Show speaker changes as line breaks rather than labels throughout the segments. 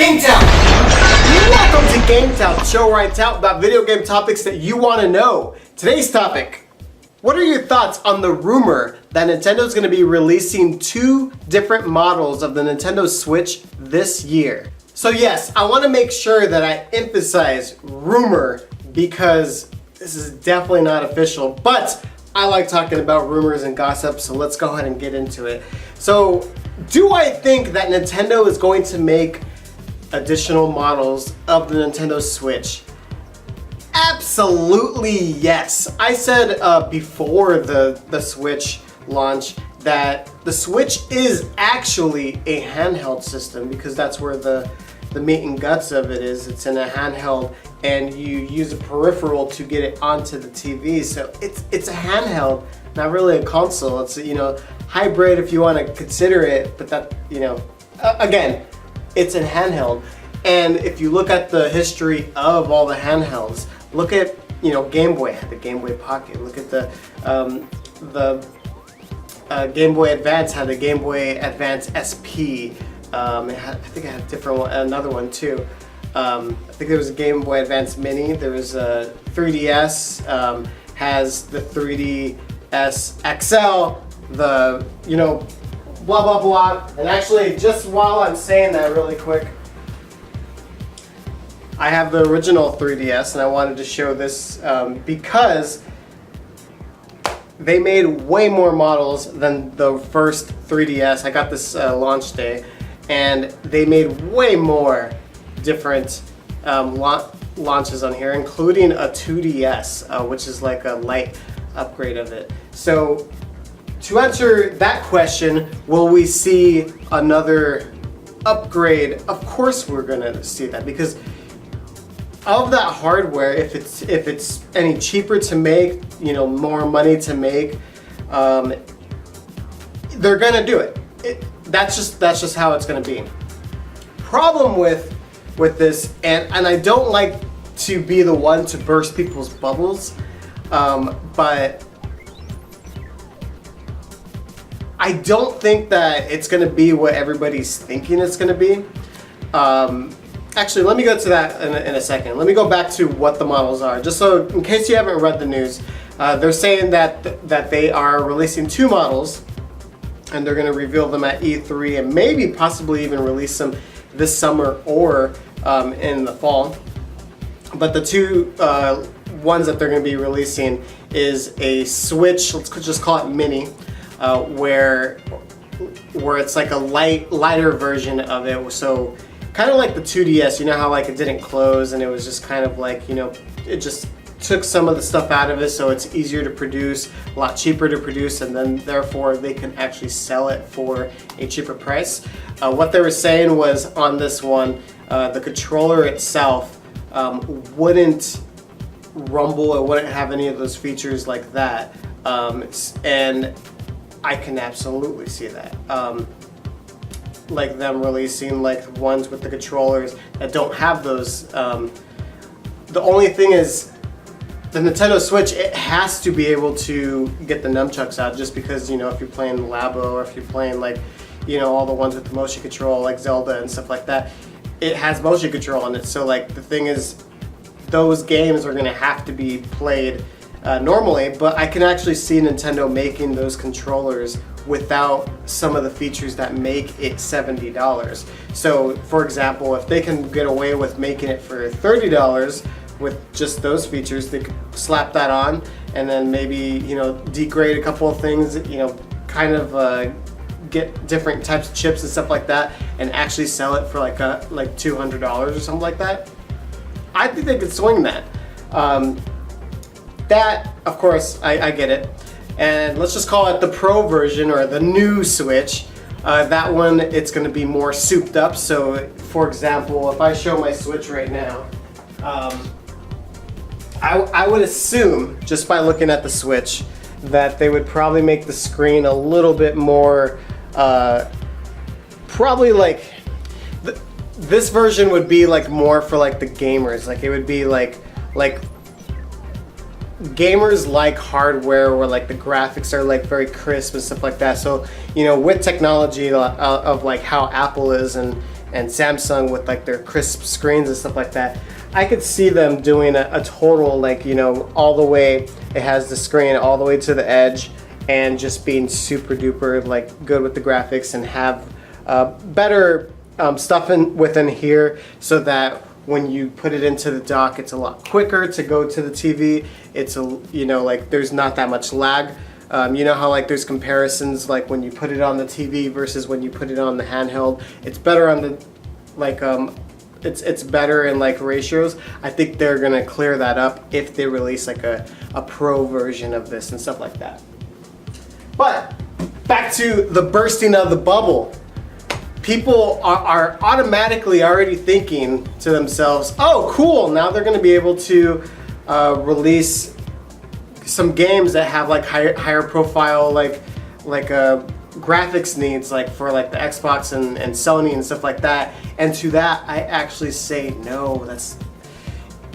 GameTout! Welcome to GameTout, the show where I tout about video game topics that you want to know. Today's topic: what are your thoughts on the rumor that Nintendo is going to be releasing two different models of the Nintendo Switch this year? So yes, I want to make sure that I emphasize rumor because this is definitely not official, but I like talking about rumors and gossip, so let's go ahead and get into it. So, do I think that Nintendo is going to make additional models of the Nintendo Switch? Absolutely yes. I said before the Switch launch that the Switch is actually a handheld system because that's where the meat and guts of it is. It's in a handheld and you use a peripheral to get it onto the TV. So it's a handheld, not really a console. It's hybrid if you want to consider it, but that again, it's a handheld. And if you look at the history of all the handhelds, look at Game Boy had the Game Boy Pocket. Look at the Game Boy Advance had the Game Boy Advance SP. I think I had another one too. I think there was a Game Boy Advance Mini. There was a 3DS, has the 3DS XL, the blah blah blah. And actually, just while I'm saying that really quick, I have the original 3DS and I wanted to show this because they made way more models than the first 3DS. I got this launch day, and they made way more different launches on here, including a 2DS, which is like a light upgrade of it. So to answer that question, will we see another upgrade? Of course we're gonna see that, because of that hardware, if it's any cheaper to make, more money to make, they're gonna do it. That's just how it's gonna be. Problem with this, and I don't like to be the one to burst people's bubbles, but I don't think that it's gonna be what everybody's thinking it's gonna be. Actually, let me go to that in a second. Let me go back to what the models are, just so in case you haven't read the news. They're saying that they are releasing two models, and they're going to reveal them at E3 and maybe possibly even release them this summer or in the fall. But the two ones that they're going to be releasing is a Switch, let's just call it Mini, where it's like a lighter version of it. So kind of like the 2DS, how like it didn't close and it was just kind of like, it just took some of the stuff out of it, so it's easier to produce, a lot cheaper to produce, and then therefore they can actually sell it for a cheaper price. What they were saying was on this one, the controller itself wouldn't rumble, it wouldn't have any of those features like that, and I can absolutely see that. Like them releasing like ones with the controllers that don't have those. The only thing is, the Nintendo Switch, it has to be able to get the nunchucks out, just because if you're playing Labo, or if you're playing like all the ones with the motion control like Zelda and stuff like that, it has motion control on it. So like the thing is, those games are gonna have to be played normally, but I can actually see Nintendo making those controllers without some of the features that make it $70. So for example, if they can get away with making it for $30 with just those features, they could slap that on and then maybe degrade a couple of things, kind of get different types of chips and stuff like that, and actually sell it for like $200 or something like that. I think they could swing that. That, of course, I get it. And let's just call it the Pro version, or the new Switch. That one, it's going to be more souped up. So, for example, if I show my Switch right now, I would assume, just by looking at the Switch, that they would probably make the screen a little bit more, probably like, this version would be like more for like the gamers. Like it would be like gamers like hardware where like the graphics are like very crisp and stuff like that. So with technology of like how Apple is and and Samsung with like their crisp screens and stuff like that. I could see them doing a total, like, you know, all the way, it has the screen all the way to the edge, and just being super duper like good with the graphics, and have better stuff within here, so that when you put it into the dock, it's a lot quicker to go to the TV. It's you know, like there's not that much lag. You know how like there's comparisons, like when you put it on the TV versus when you put it on the handheld, it's better on the like it's better in like ratios. I think they're gonna clear that up if they release like a pro version of this and stuff like that. But back to the bursting of the bubble. People are automatically already thinking to themselves, oh cool, now they're going to be able to release some games that have like higher profile like graphics needs, like for like the Xbox and Sony and stuff like that. And to that I actually say no. That's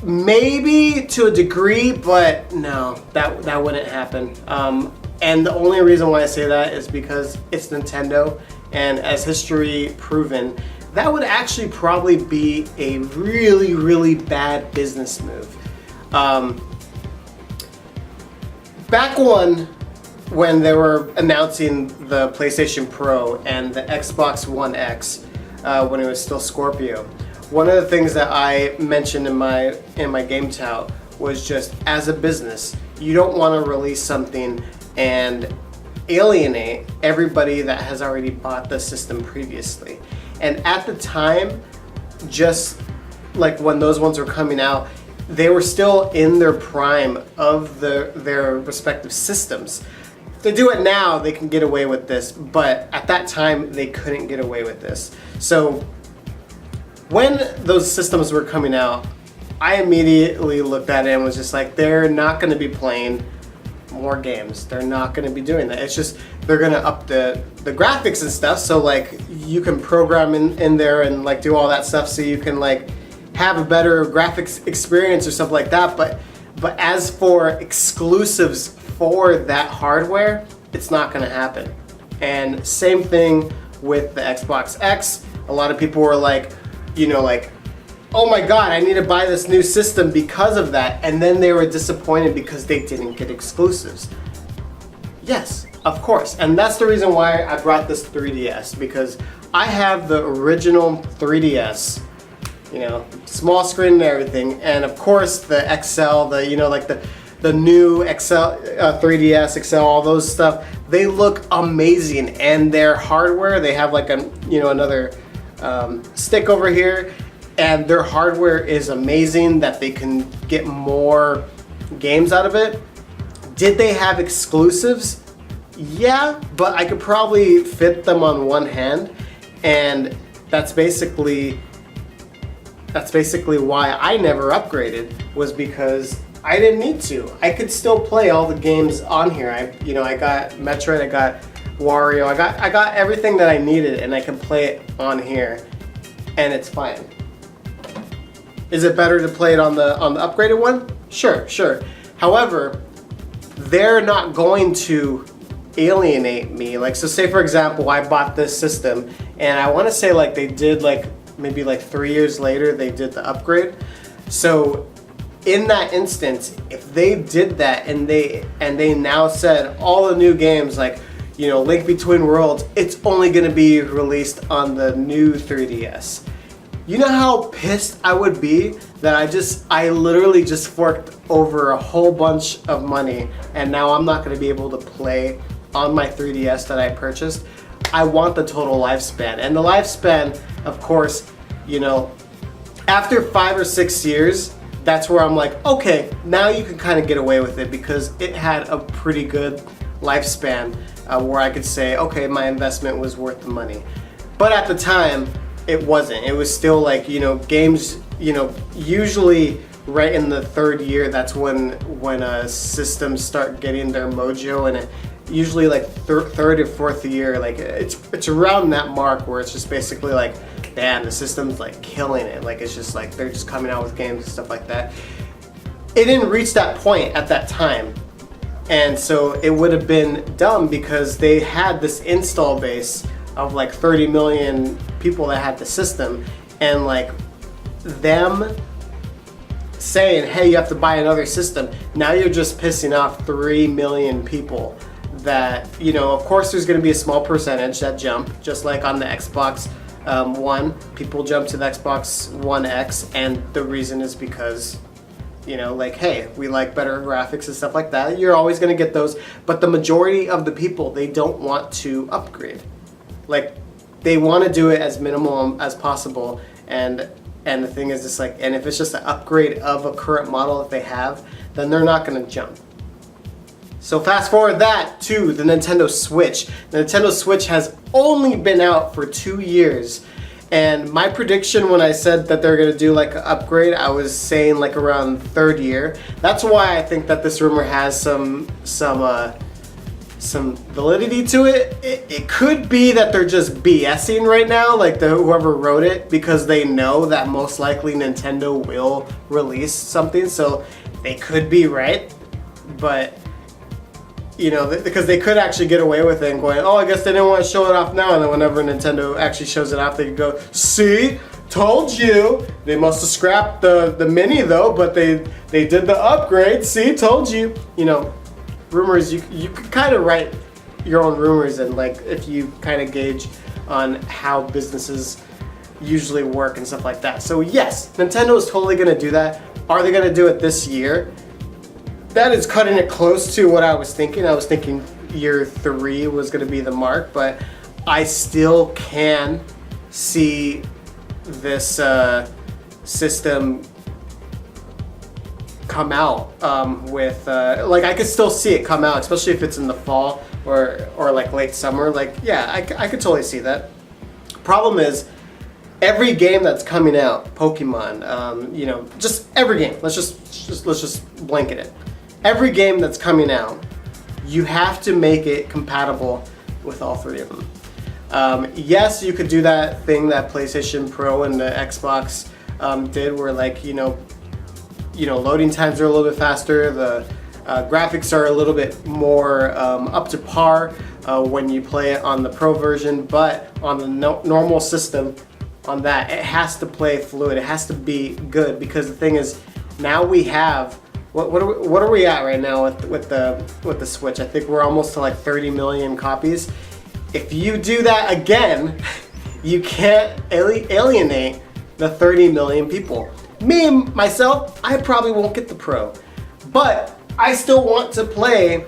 maybe to a degree, but no, that wouldn't happen. And the only reason why I say that is because it's Nintendo. And as history proven, that would actually probably be a really, really bad business move. Back when they were announcing the PlayStation Pro and the Xbox One X, when it was still Scorpio, one of the things that I mentioned in my GameTout was just, as a business, you don't want to release something and alienate everybody that has already bought the system previously. And at the time, just like when those ones were coming out, they were still in their prime of their respective systems. If they do it now, they can get away with this, but at that time they couldn't get away with this. So when those systems were coming out, I immediately looked at it and was just like, they're not going to be playing more games. They're not going to be doing that. It's just they're going to up the graphics and stuff, so like you can program in there and like do all that stuff, so you can like have a better graphics experience or stuff like that. But as for exclusives for that hardware, it's not going to happen. And same thing with the Xbox X. A lot of people were like, you know, like, oh my god, I need to buy this new system because of that. And then they were disappointed because they didn't get exclusives. Yes, of course. And that's the reason why I brought this 3DS, because I have the original 3DS, you know, small screen and everything. And of course the XL, the, you know, like the new XL, 3DS XL, all those stuff, they look amazing. And their hardware, they have like a, you know, another stick over here. And their hardware is amazing, that they can get more games out of it. Did they have exclusives? Yeah, but I could probably fit them on one hand, and that's basically why I never upgraded, was because I didn't need to. I could still play all the games on here. I got Metroid, I got Wario, I got everything that I needed, and I can play it on here, and it's fine. Is it better to play it on the upgraded one? Sure. However, they're not going to alienate me. Like, so say for example, I bought this system, and I want to say like they did like maybe like 3 years later they did the upgrade. So in that instance, if they did that and they now said all the new games, like, you know, Link Between Worlds, it's only going to be released on the new 3DS. You know how pissed I would be that I literally just forked over a whole bunch of money, and now I'm not going to be able to play on my 3DS that I purchased. I want the total lifespan. And the lifespan, of course, you know, after 5 or 6 years, that's where I'm like, okay, now you can kind of get away with it, because it had a pretty good lifespan where I could say, okay, my investment was worth the money. But at the time, it wasn't. It was still like, you know, games, you know, usually right in the 3rd year, that's when systems start getting their mojo, and usually like 3rd or 4th year, like it's around that mark where it's just basically like, damn, the system's like killing it. Like, it's just like they're just coming out with games and stuff like that. It didn't reach that point at that time, and so it would have been dumb, because they had this install base of like 30 million people that had the system, and like them saying, hey, you have to buy another system, now you're just pissing off 3 million people that, you know, of course there's going to be a small percentage that jump, just like on the Xbox One, people jump to the Xbox One X, and the reason is because, you know, like, hey, we like better graphics and stuff like that. You're always going to get those, but the majority of the people, they don't want to upgrade. Like, they want to do it as minimal as possible, and the thing is, it's like, and if it's just an upgrade of a current model that they have, then they're not going to jump. So fast forward that to the Nintendo Switch. The Nintendo Switch has only been out for 2 years. And my prediction when I said that they're going to do like an upgrade, I was saying like around third year. That's why I think that this rumor has some validity to it. It could be that they're just BSing right now, like whoever wrote it, because they know that most likely Nintendo will release something. So they could be right, but you know, because they could actually get away with it and going, oh, I guess they didn't want to show it off now, and then whenever Nintendo actually shows it off, they can go, see, told you. They must have scrapped the mini though, but they did the upgrade. See, told you. You know, rumors, you could kind of write your own rumors, and like if you kind of gauge on how businesses usually work and stuff like that. So yes, Nintendo is totally going to do that. Are they going to do it this year? That is cutting it close to what I was thinking. I was thinking year 3 was going to be the mark, but I still can see this system come out with like, I could still see it come out, especially if it's in the fall or like late summer. Like, yeah, I could totally see that. Problem is, every game that's coming out, Pokemon, you know, just every game. Let's just blanket it. Every game that's coming out, you have to make it compatible with all 3 of them. Yes, you could do that thing that PlayStation Pro and the Xbox did, where like, you know, loading times are a little bit faster. The graphics are a little bit more up to par when you play it on the Pro version, but on the normal system, on that, it has to play fluid. It has to be good, because the thing is, now we have. What are we at right now with the Switch? I think we're almost to like 30 million copies. If you do that again, you can't alienate the 30 million people. Me, myself, I probably won't get the Pro, but I still want to play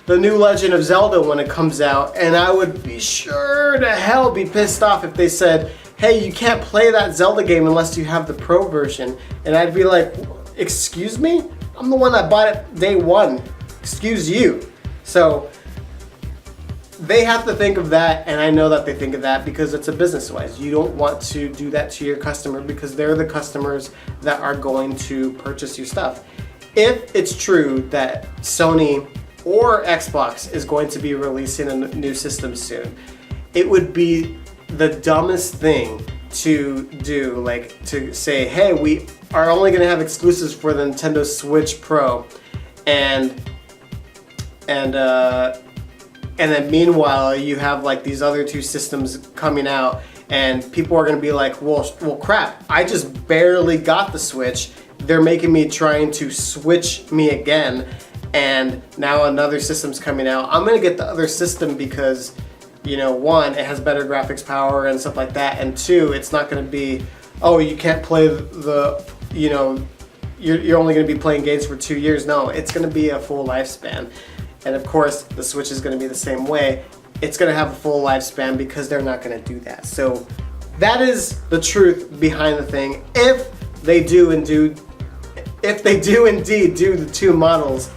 the new Legend of Zelda when it comes out, and I would be sure to hell be pissed off if they said, hey, you can't play that Zelda game unless you have the Pro version. And I'd be like, excuse me? I'm the one that bought it day one. Excuse you. So they have to think of that, and I know that they think of that because it's a business-wise. You don't want to do that to your customer, because they're the customers that are going to purchase your stuff. If it's true that Sony or Xbox is going to be releasing a new system soon, it would be the dumbest thing to do, like to say, hey, we are only going to have exclusives for the Nintendo Switch Pro, and then meanwhile you have like these other 2 systems coming out, and people are going to be like, well crap, I just barely got the Switch, they're making me trying to switch me again, and now another system's coming out. I'm going to get the other system because, you know, 1, it has better graphics power and stuff like that, and 2, it's not going to be, oh, you can't play the, you know, you're only going to be playing games for 2 years. No, it's going to be a full lifespan. And of course, the Switch is going to be the same way. It's going to have a full lifespan because they're not going to do that. So that is the truth behind the thing. If they do indeed do the 2 models,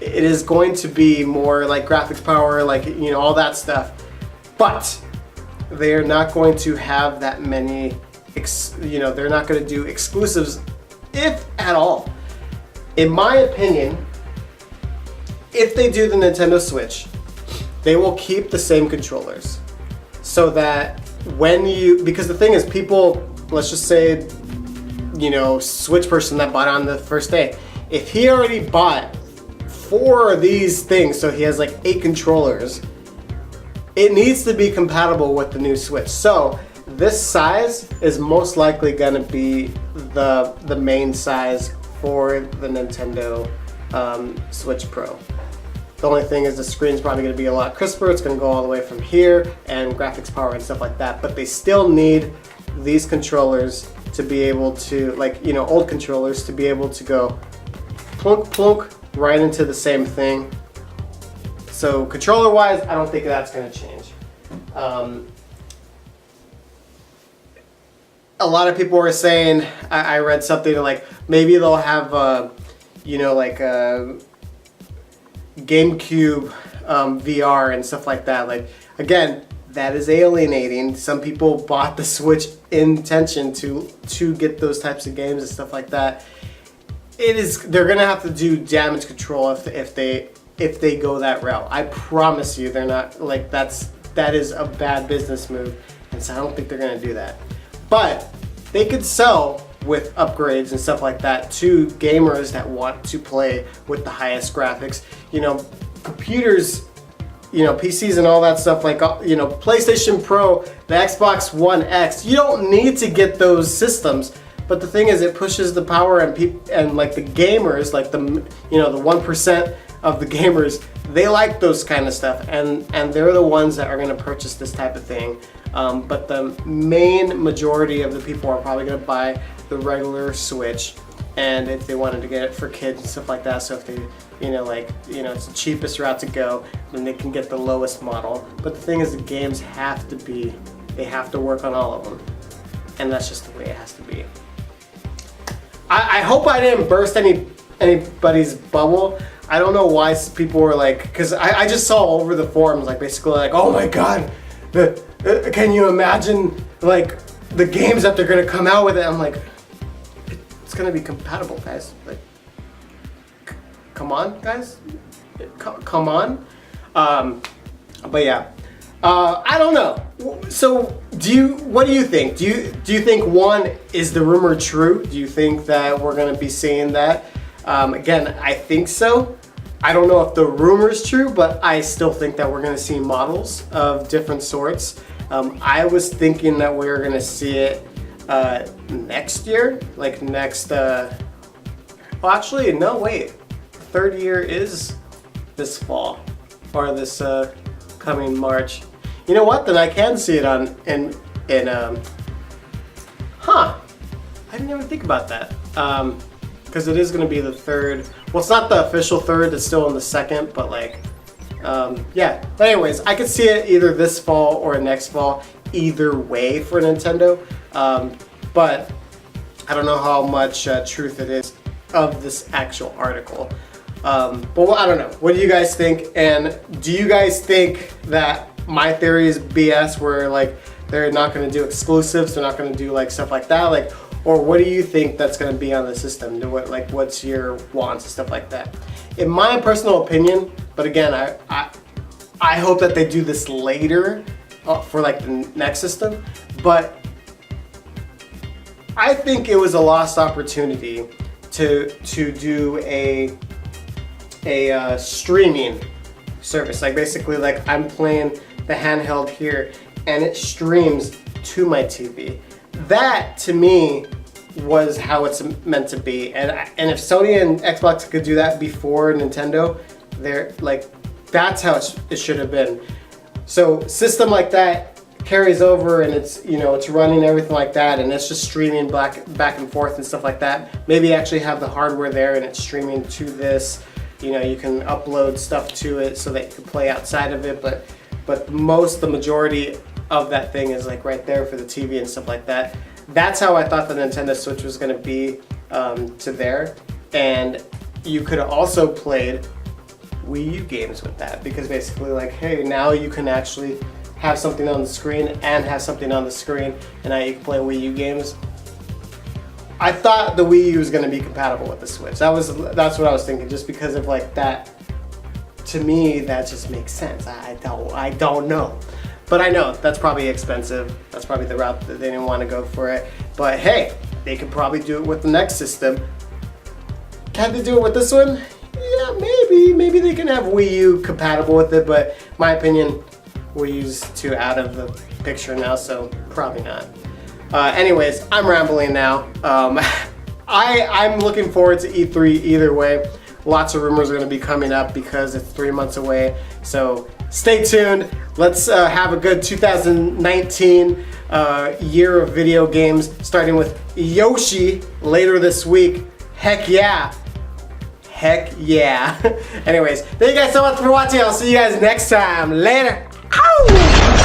it is going to be more like graphics power, like, you know, all that stuff. But they are not going to have that many, you know, they're not going to do exclusives, if at all. In my opinion, if they do the Nintendo Switch, they will keep the same controllers. So that when you, because the thing is, people, let's just say, you know, Switch person that bought on the first day, if he already bought 4 of these things, so he has like 8 controllers, it needs to be compatible with the new Switch. So this size is most likely gonna be the main size for the Nintendo Switch Pro. The only thing is the screen's probably going to be a lot crisper. It's going to go all the way from here and graphics power and stuff like that. But they still need these controllers to be able to, like, you know, old controllers to be able to go plunk plunk right into the same thing. So controller wise, I don't think that's going to change. A lot of people were saying, I read something like maybe they'll have you know, like GameCube VR and stuff like that. Like, again, that is alienating. Some people bought the Switch in intention to get those types of games and stuff like that. They're gonna have to do damage control if they go that route. I promise you, they're not, like, that is a bad business move, and so I don't think they're gonna do that. But they could sell with upgrades and stuff like that to gamers that want to play with the highest graphics. You know, computers, you know, PCs and all that stuff, like, you know, PlayStation Pro, the Xbox One X, you don't need to get those systems. But the thing is, it pushes the power, and like the gamers, like the, you know, the 1% of the gamers, they like those kind of stuff, and they're the ones that are going to purchase this type of thing. But the main majority of the people are probably going to buy the regular Switch, and if they wanted to get it for kids and stuff like that, so if they, you know, like, you know, it's the cheapest route to go, then they can get the lowest model. But the thing is, the games have to be, they have to work on all of them, and that's just the way it has to be. I hope I didn't burst anybody's bubble. I don't know why people were like, because I just saw all over the forums, like, basically like, oh my god, can you imagine, like, the games that they're gonna come out with it? I'm like, it's gonna be compatible, guys. Like, come on, guys, come on. But yeah, I don't know. So what do you think? Do you think, one, is the rumor true? Do you think that we're gonna be seeing that? Again, I think so. I don't know if the rumor is true, but I still think that we're gonna see models of different sorts. I was thinking that we were gonna see it next year, like next. Well, actually, no. Wait, third year is this fall or this coming March. You know what? Then I can see it I didn't even think about that. Because it is going to be the third. Well, it's not the official third. It's still in the second, but like, yeah. But anyways, I could see it either this fall or next fall. Either way for Nintendo. But I don't know how much truth it is of this actual article. But well, I don't know. What do you guys think? And do you guys think that my theory is BS, where like they're not going to do exclusives, they're not going to do like stuff like that, like, or what do you think that's going to be on the system? What's your wants and stuff like that? In my personal opinion, but again, I hope that they do this later for like the next system. But I think it was a lost opportunity to do a streaming service. Like, basically, like, I'm playing the handheld here and it streams to my TV. That to me was how it's meant to be. And if Sony and Xbox could do that before Nintendo, they're like, that's how it should have been. So system like that carries over, and it's, you know, it's running everything like that, and it's just streaming back and forth and stuff like that. Maybe actually have the hardware there and it's streaming to this. You know, you can upload stuff to it so that you can play outside of it, but the majority of that thing is like right there for the TV and stuff like that. That's how I thought the Nintendo Switch was going to be to there. And you could have also played Wii U games with that, because basically, like, hey, now you can actually have something on the screen and have something on the screen, and now you can play Wii U games. I thought the Wii U was going to be compatible with the Switch. That's what I was thinking, just because of like that. To me, that just makes sense. I don't know. But I know that's probably expensive. That's probably the route that they didn't want to go for it. But hey, they could probably do it with the next system. Can they do it with this one? Yeah, maybe. Maybe they can have Wii U compatible with it, but my opinion, Wii U's too out of the picture now, so probably not. Anyways, I'm rambling now. I'm looking forward to E3 either way. Lots of rumors are going to be coming up because it's 3 months away. So stay tuned. Let's have a good 2019 year of video games, starting with Yoshi later this week. Heck yeah. Heck yeah. Anyways, thank you guys so much for watching. I'll see you guys next time. Later. Ow!